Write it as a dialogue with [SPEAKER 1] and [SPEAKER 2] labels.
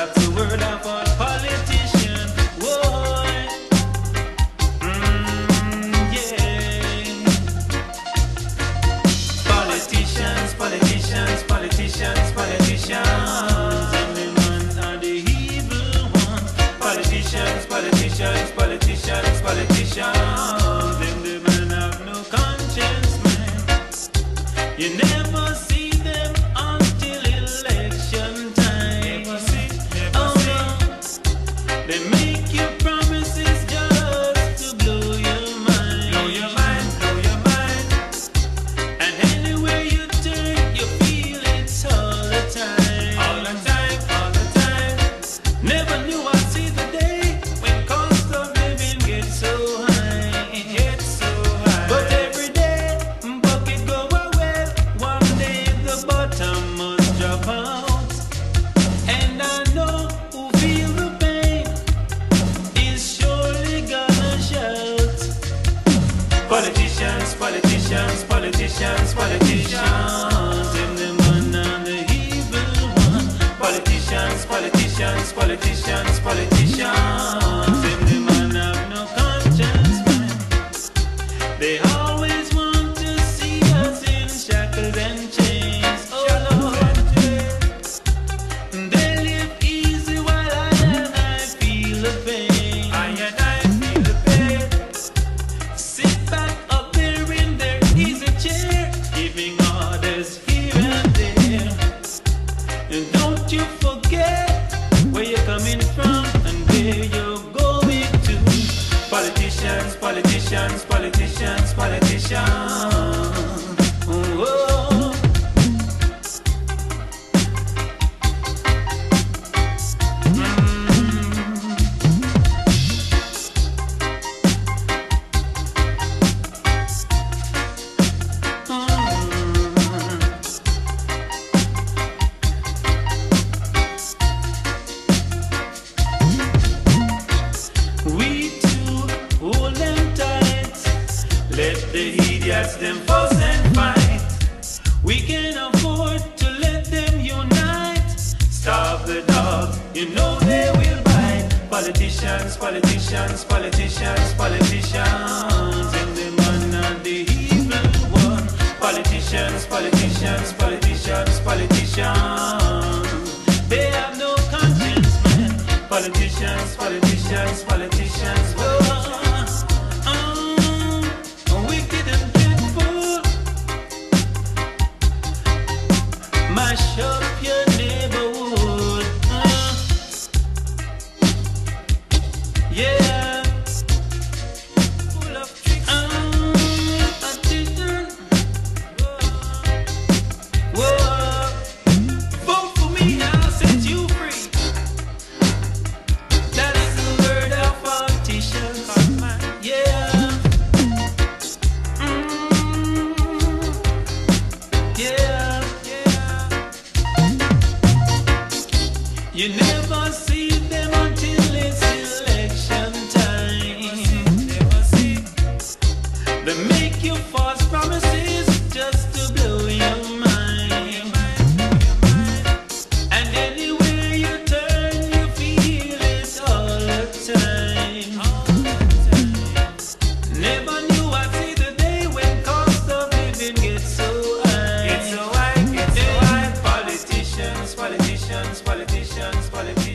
[SPEAKER 1] That's the word of a politician. Whoa, yeah. Politicians, politicians, politicians, politicians. And the men are the evil ones. Politicians, politicians, politicians, politicians. And the men have no conscience, man. You never see them until election time. They make you promises just to blow your mind. Blow your mind, blow your mind. And anywhere you turn, you feel it all the time. All the time, all the time. Never knew I'd see the day when cost of living gets so high. It gets so high. But every day, bucket go well. One day the bottom must drop out. And I know who feel the pain is surely gonna shout. Politicians, politicians, politicians, politicians. And the man and the evil one. Politicians, politicians, politicians, politicians. And the man have no conscience, man. They always want to see us in shackles and chains. Oh Lord, they live easy while I feel the pain. I feel the pain. Sit back up there in their easy chair, giving orders here and there. And don't you forget where you're coming from and where you're going to. Politicians, politicians, politicians, politicians. Oh, we too hold them tight. Let the idiots them fuss and fight. We can afford to let them unite. Starve the dogs, you know they will bite. Politicians, politicians, politicians, politicians. And the man and the evil one. Politicians, politicians, politicians, politicians. They have no conscience, man. Politicians, politicians, politicians. Wicked and dreadful. Mash up your neighborhood. Yeah. Full of tricks. Attention. Whoa. Vote for me, I'll set you free. That is the word of politicians. Yeah. Yeah. You never see them until it's election time. They make you false promises just to blow your mind. And anywhere you turn, you feel it all the time. Never knew I'd see the day when cost of living gets so high. It's so high, it's so high. Politicians, politicians, politicians, politicians.